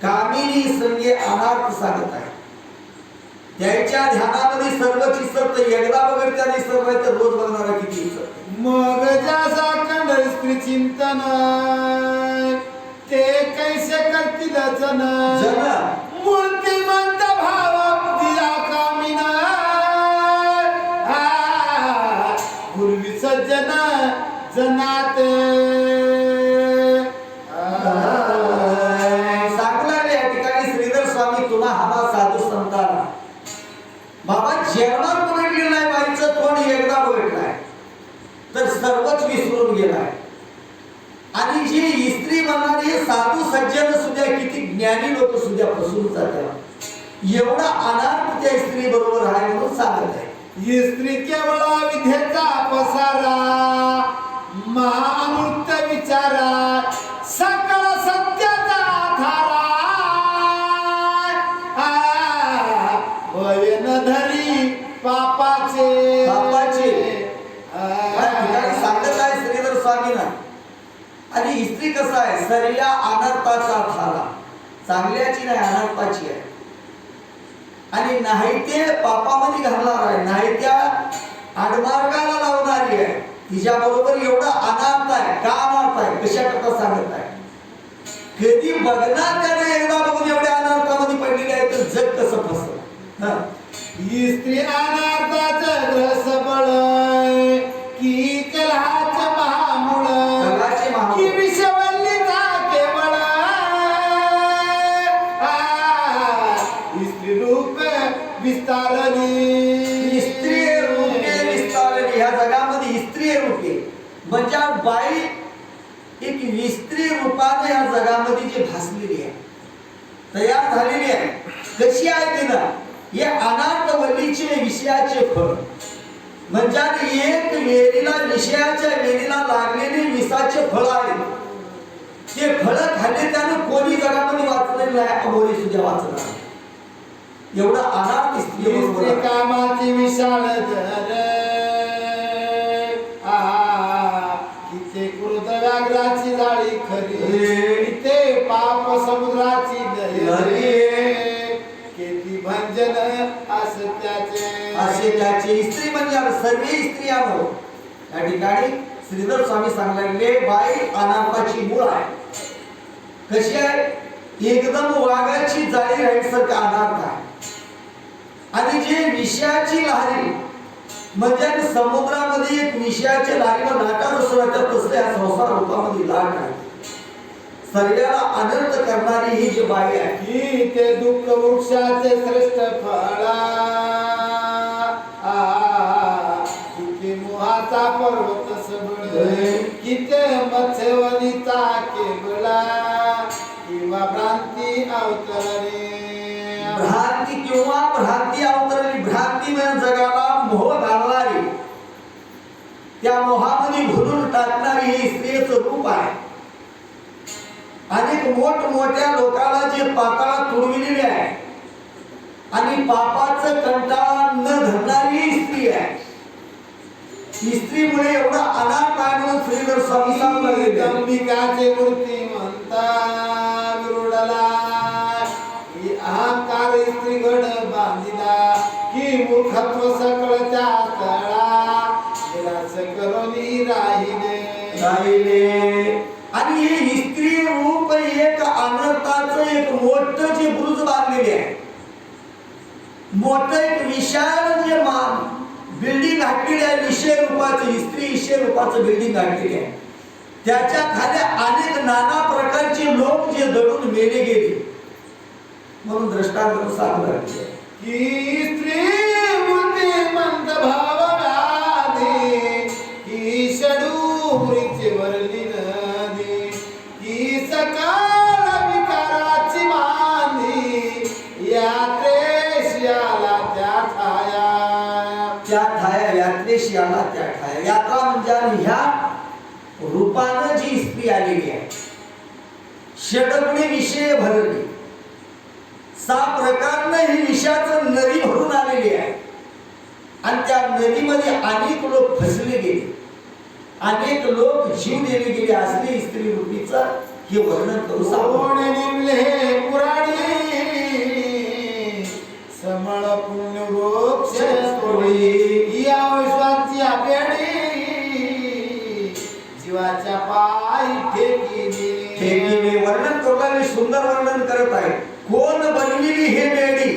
कामिनी संगे अनार्थ सांगत आहे. त्याच्या ध्यानामध्ये सर्वची सत्य एकदा बघत त्याने सर्व तर रोज बघणारा किती सत्य. मग जसा खंड स्त्री चिंतन ते कैसे करतील जन मूर्तिमंत भाव दिया कामिना पूर्वी सज्जन जनात सांगला या ठिकाणी श्रीधर स्वामी तुला हवा साधू संतांना बाबा जेवणात बघितलेलं नाही बाईचं तोंड एकदा बघितलंय तर सर्वच विसरून गेलाय. आणि जे स्त्री म्हणणारे साधू सज्जन सुद्धा किती ज्ञानी लोक सुद्धा फसून जातात. एवढा अनार्थ त्या स्त्री बरोबर आहे म्हणून सांगत आहे. ही स्त्री केवळ विद्येचा पसारा महानृत्य विचारा सकळ सत्याचा आधारा भय न धरी पापाचे सांगत आहे श्रीधर स्वामींना. आणि स्त्री कसं आहे सर्या अनर्थाचा थारा चांगल्याची नाही अनर्थाची आहे. आणि नाही ते पापामध्ये घालणार आहे नाही त्या आडमार्गाला लावणारी आहे. तिच्या बरोबर एवढा अनार्थ आहे. का अनार्थ आहे कशा करता सांगत आहे. कधी बघणार त्याने एकदा बघून एवढ्या अनार्थामध्ये पडलेली आहे तर जग कसं फसलं. ही स्त्री अनार्थाचं ग्रस बळ की कलहाच महामूळ की विषवल्लीचा केवळ स्त्री रूप विस्तारली स्त्री रूपे विस्तारली. ह्या जगामध्ये स्त्री रूपे म्हणजे बाई एक विस्त्री रूपाने या जगामध्ये जी भासलेली आहे तयार झालेली आहे. कशी आहे तिनं हे अनाथ वल्लीचे विषयाचे फळ म्हणजे एक वेलीला विषयाच्या वेलीला लागलेले विषाचे फळ आहे. ते फळ खाल्ले त्याने कोणी जगामध्ये वाचलेलं नाही. अमोरी सुद्धा वाचला एवढा अनाथ स्त्री कामाची विशाल किती क्रोध व्याघ्राची जाळी खरी ते पाप समुद्राची लहरी किती भंजन असे त्याचे स्त्री म्हणजे सर्व स्त्रियांवर या ठिकाणी श्रीधर स्वामी सांगले बाई अनाथाची मूळ आहे. कशी आहे एकदम वाघाची जाळी राहीसारखा अनाथ आहे. आणि जे विषयाची लहरी म्हणजे समुद्रामध्ये एक विषयाच्या लहरीला लाटा बसवतात तसं या संसार रूपामध्ये लाट आहे. सर्वाला अनर्थ करणारी ही जी बाई आहे की ते दुःख वृक्षाचे श्रेष्ठ फळा किती मोहाचा पर्वत सबळ किती मत्स्यवनीचा केवळा किंवा भ्रांती अवतरणे भ्रांती अवतरली. भ्रांती म्हणजे जगाला मोह घालणारी त्या मोहामध्ये भरून टाकणारी ही स्त्रीचं रूप आहे. अनेक मोठमोठ्या लोकांना जे पाताळात तुडविलेले आहे आणि पापाचं कंटाळा न धरणारी स्त्री आहे. स्त्रीमुळे एवढा अनाथ आहे म्हणून श्रीधर स्वामी सांगले अंबिकाचे मूर्ती म्हणता विरोडला की अहंकार स्त्री घड बांधिला की मूर्खत्व सकळ त्या तळा विलास करोनी राहिले. आणि हे स्त्री रूप एक अनर्थाचं एक मोठं जे बुरुज बांधलेले आहे. मोठं एक विशाल जे बिल्डिंग घातलेली आहे विषय रूपाची स्त्री विषय रूपाचं बिल्डिंग घातलेली आहे. त्याच्या खाली अनेक नाना प्रकारचे लोक जे दडून मेले गेले म्हणून दृष्टांत सांगतात की स्त्री मूर्तिमंत भाव व्याधी की षडूरीचे वरली नदी की सकाळ विकाराची मांदी यात्रेशी आला त्या ठाया यात्रेशी आला त्या ठाया. यात्रा म्हणजे ह्या रूपानं जी स्त्री आलेली आहे षडगुणी विषय भरली 6 प्रकारनं ही विषयाचं नदी भरून आलेली आहे. आणि त्या नदीमध्ये अनेक लोक फसले गेले अनेक लोक जीव दिले गेले असले स्त्री रूपीचं हे वर्णन करू पुराण सुंदर वर्णन करत आहे. कोण बनविली हे बेडी,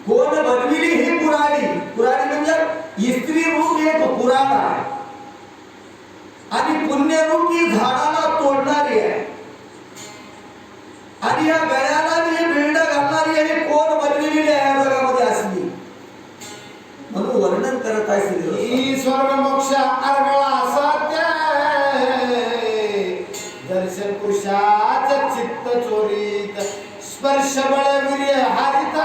कोण बनविली ही पुराणी. पुराणी म्हणजे स्त्री रूप एक पुराण आहे आणि पुण्यरूप ही झाडाला तोडणारी आहे आणि या गळ्याला जी बिल्ड घालणारी आहे कोण बनविलेली आहे या जगामध्ये असली म्हणून वर्णन करत आहे श्री स्वर्ग मोक्ष अर्गळा सत्य दर्शन पुरुषाच चित्त चोरीत स्पर्श बळ वीर्य हरित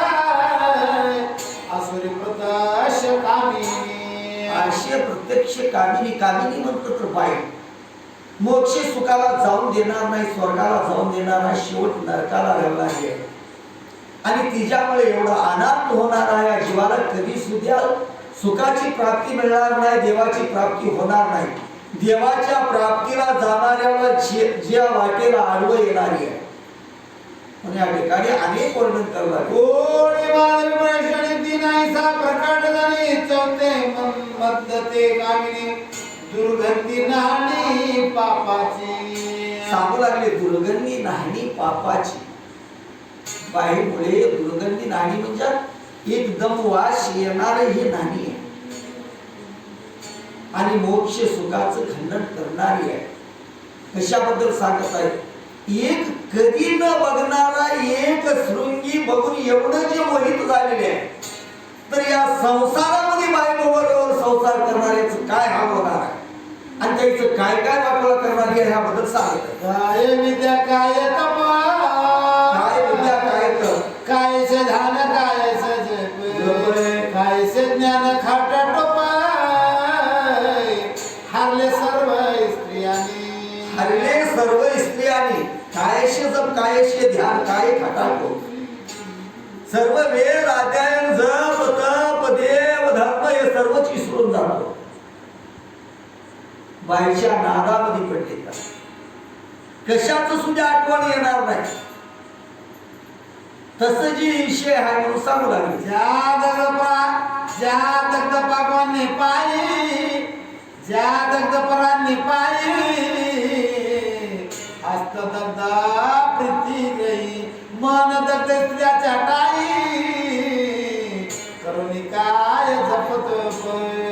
असुरी प्रत्यक्ष कामिनी. अशी प्रत्यक्ष कामिनी. कामिनी म्हणतो तर बाई मोक्ष सुखाला जाऊन देणार नाही, स्वर्गाला जाऊन देणार नाही, शेवट नरकाला घालणारी आहे आणि तिच्यामुळे एवढा अनाथ होणार आहे. जीवाला कधी सुद्धा सुखाची प्राप्ती मिळणार नाही, देवाची प्राप्ती होणार नाही. देवाच्या प्राप्तीला जाणाऱ्याला ज्या वाटेला आडवं येणारी आहे आणि या ठिकाणी अनेक वर्णन करतात. कोणी मानवी प्रश्न नाहीसा प्रकट झाली चौथे मद्दते कामिनी दुर्गंधी नाणी पापाची. सांगू लागले दुर्गंधी नाणी पापाची. बाईमुळे दुर्गंधी नाणी म्हणजे एकदम वास येणार हे नाणी आहे आणि मोक्ष सुखाचं खंडन करणारी आहे. कशाबद्दल सांगत आहे. एक कधी न बघणारा एक शृंगी बघून एवढं जे मोहित झालेले आहे तर या संसारामध्ये बायकोबरोबर संसार करणाऱ्याचं काय हाल होणार आहे आणि त्याचं काय काय वाटोळा करणारी आहे ह्याबद्दल सांगत आहे. काय विद्या काय तपा काय विद्या काय तर कायचे ध्यान कायचे जप कायचे ज्ञान खाटा टोपा हरले सर्व स्त्रियांनी. हरले सर्व स्त्रियांनी. कायशे जप कायशे ध्यान काय खटाटो सर्व वेद अध्ययन जप तप देव धर्म हे सर्वच विसरून जातो. बाईच्या नादामध्ये पडले का कशाच सुद्धा आठवण येणार नाही. तसं जी विषय आहे म्हणून सांगू लागले. ज्या दग्ध पापांनी पायी ज्या दग्ध परांनी पायी हस्त दग्धा प्रीती गई मन दग्ध स्त्रियाच्या टाई करुणी काय जपत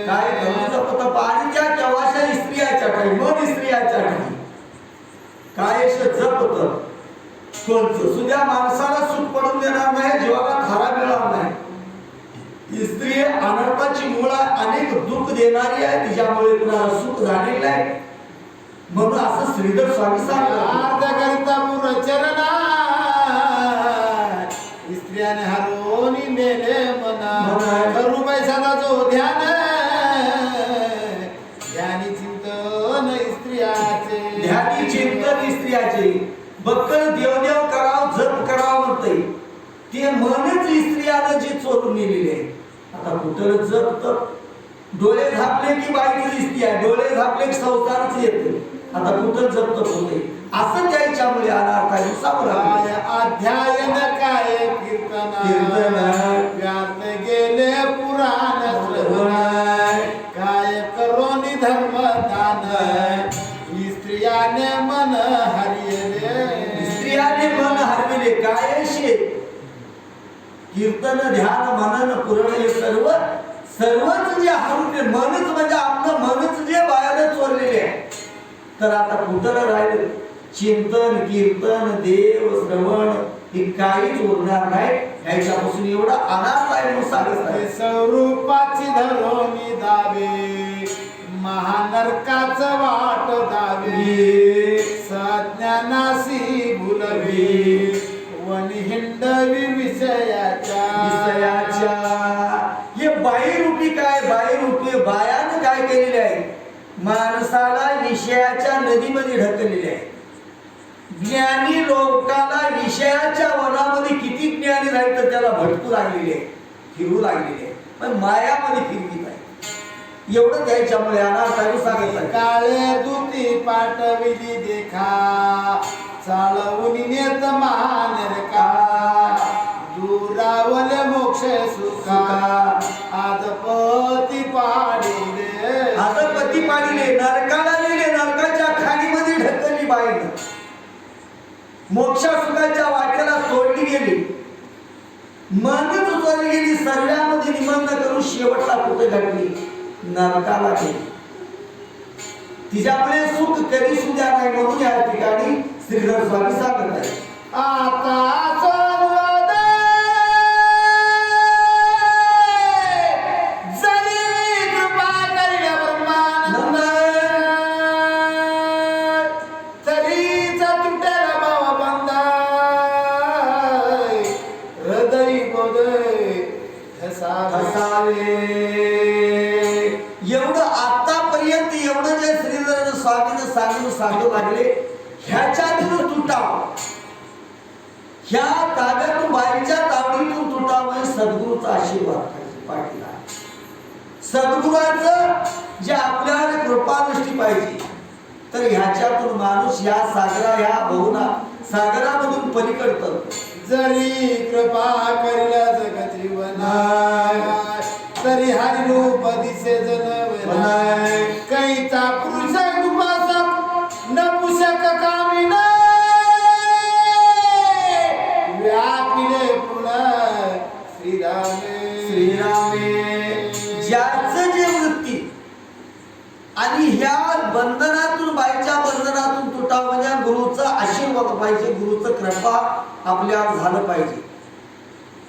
काय करून जपत पाणीच्या केव्हाच्या स्त्रियाच्या काही मन स्त्रियाच्या काही कायश जपत कोणचं सुद्धा माणसाला सुख पडून देणार नाही, जीवाला खरा मिळणार नाही. स्त्री अनर्थाची मूळ अनेक दुःख देणारी आहे, तिच्यामुळे कुणाला सुख झालेलं आहे म्हणून असं श्रीधर स्वामी सांगतात. चरणा स्त्रियाने हरवून मेले मना करू पैशाचा जो ध्यान ध्यानी चिंतन स्त्रियाचे ध्यानी चिंतन स्त्रियाचे बक्कल देवदेव कराव जप करावं म्हणते ते मनच स्त्रियानं जे चोरून नेलेले आहे. आता कुठं जप तर डोळे झापले की बाई दिसती आहे, डोळे झापले की संसारच येते. आता कुठं जप तर होते असं त्याच्यामुळे अनार्थ आहे. काय अध्यायन काय कीर्तन व्यात गेले पुराण श्रवण काय करोनी धर्मदान स्त्रियाने मन हरिले. स्त्रियाने मन हरविले. काय शे कीर्तन ध्यान मनन पुरण हे सर्वच जे हरून मनच म्हणजे आपलं मनच जे बाहेर चोरलेले आहे. तर आता कुठं राहिलं चिंतन कीर्तन देव श्रवण हे काहीच उरणार नाही. ह्याच्यापासून एवढा अनाथ आहे म्हणून सांगत आहे. स्वरूपाची धरोनी दावे महानरकाच वाट दावे सज्ञानासी भुलवी वनी हिंडवी विषयाच्या हे बाई रूपी काय बाई रूपी बायानं काय केलेले आहे माणसाला विषयाच्या नदीमध्ये ढकललेले आहे. ज्ञानी लोकांना विषयाच्या वनामध्ये किती ज्ञानी राहील तर त्याला भटकू लागलेले आहे, फिरू लागलेले आहे, पण मायामध्ये फिरवीत आहे. एवढं त्याच्यामुळे अनार्थाने सांगत आहे. काळे दूती पाठविली देखा चालवून नेत महानरका दुरावल मोक्ष सुखा आदपती पाडिले. आदपती पाडिले नरकाला नेले, नरकाच्या खाणीमध्ये ढकलली बाईनं. मोक्षा सुखाच्या वाटेला तोडली गेली, मनच उचलली गेली, सर्वांमध्ये निमग्न करून शेवटला कुठे घातली, नरकाला गेली. तिच्यामुळे सुख कधी सुद्धा नाही म्हणून या ठिकाणी श्रीधर स्वामी सांगत आहे. एवढं आतापर्यंत एवढं जे श्रीधर स्वामीनं सांगू लागले, ह्याच्यातून तुटाव, ह्या ताब्यातून बाईच्या तावडीतून तुटाव म्हणजे सद्गुरूचा आशीर्वाद पाहिजे. सद्गुरूचं जे आपल्यावर कृपादृष्टी पाहिजे, तर ह्याच्यातून माणूस या सागरा, ह्या बहुना सागरामधून पलीकडतं. जरी कृपा करिला जग जीवनाय, तरी हरी रूप दिसे जनवनाय. कैचा पुरुष उपासक नपुसक कामिना, व्यापिले पूर्ण श्रीरामे. श्रीरामे ज्याचं जे वृत्ती आणि ह्या बंधनातून, बाईच्या बंधनातून तुटाव म्हणजे गुरुचा आशीर्वाद पाहिजे, गुरुचं कृपा आपल्यावर झालं पाहिजे.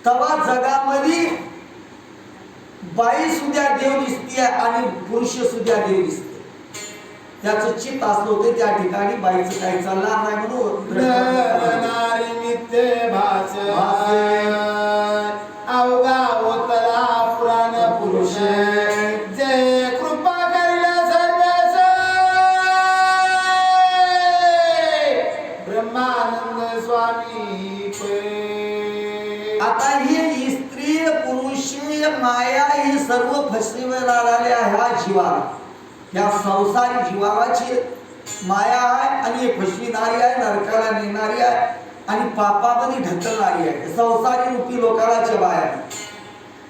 तवा जगामध्ये बाई सुद्धा देव दिसते आणि पुरुष सुद्धा देव दिसते. त्याचं चित्त असलं होतं त्या ठिकाणी बाईचं काही चालणार नाही म्हणून नारी नित्य भास अवघा होतला पुराण पुरुष. जय कृपा करिला सर्वस ब्रह्मानंद स्वामी. आता ही स्त्री पुरुष माया ही सर्व फसविणाऱ्या ह्या जीवाला, ह्या संसारी जीवाची माया आहे आणि हे फसविणारी आहे, नरकाला नेणारी आहे आणि पापामध्ये ढकलणारी आहे. संसारी रूपी लोकांच्या बाया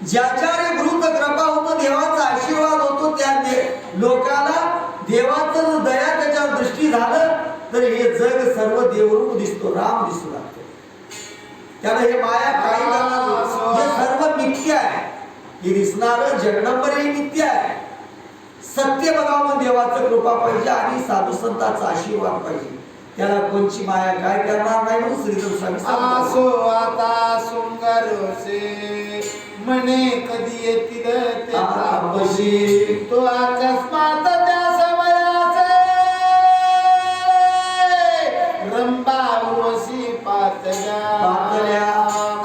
ज्याच्यावर गुरुचं कृपा होतो, देवाचा आशीर्वाद होतो, त्या लोकाला देवाचं दया त्याच्यावर दृष्टी झालं तर हे जग सर्व देवरूप दिसतो, राम दिसू लागतो. त्याला हे माया काही करणार, हे सर्व मिथ्या आहे. हे दिसणारं जगदंबर हे नित्य आहे. सत्य बघावं देवाचं कृपा पाहिजे आणि साधू संतांचा आशीर्वाद पाहिजे. त्याला कोणची माया काय करणार नाही म्हणून श्रीधर स्वामी आसो आता सुंगरोसे म्हणे कधी येतील ते तापशी. तो अकस्मात त्या समयाचे रंबा उर्वशी पातल्या.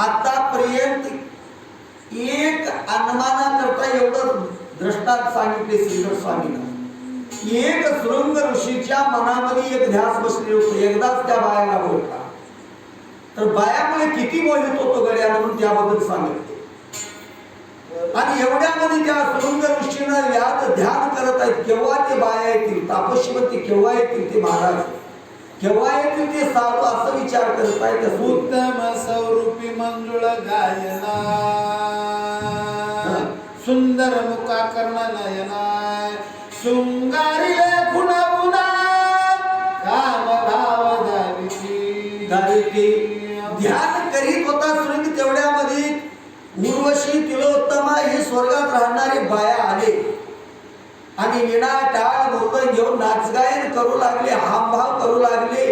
आतापर्यंत एक अनुमाना करता एवढं दृष्टांत सांगितले श्रीधर स्वामीनं. एक शृंग ऋषीच्या मनामध्ये एक ध्यास बसले होते. एकदाच त्या बायाला बोलता, तर बायामुळे किती बोलत होतो गड्या म्हणून त्याबद्दल सांगितले. आणि एवढ्यामध्ये त्या शृंग ऋषीनं याद ध्यान करत आहेत. केव्हा ते बाया येतील, तापशीवरती केव्हा येतील ते महाराज, केव्हा येतील ते साधू, असं विचार करत आहेत. उत्तम स्वरूपी मंजुळ गायना, सुंदर मुखा कर्ण नयना, शृंगारिले खुणा काम भाव दाविती. ध्यान करीत होता शृंग. तेवढ्यामध्ये उर्वशी तिलोत्तमा हे स्वर्गात राहणारे बाया आले आणि विणा टाळ मृदंग घेऊन नाचगायन करू लागले, हामभाव करू लागले.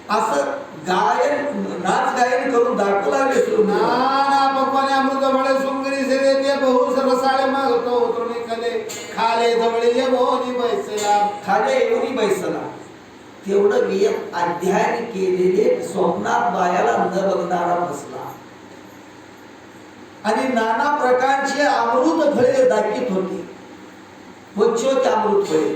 असं गायन नाच गायन करून दाखवू लागले. नाना भगवान अमृत बळे सुंदरी से ते बहु सरसाळे मागतो उतरुनी खाले खाले जवळे ये बोनी बैसला, खाले येऊनी बैसला. तेवढं वेद अध्ययन केलेले स्वप्नात बायाला न बघणारा बसला आणि नाना प्रकारचे अमृत फळे दाखवित होते. वच्चोत अमृत फळे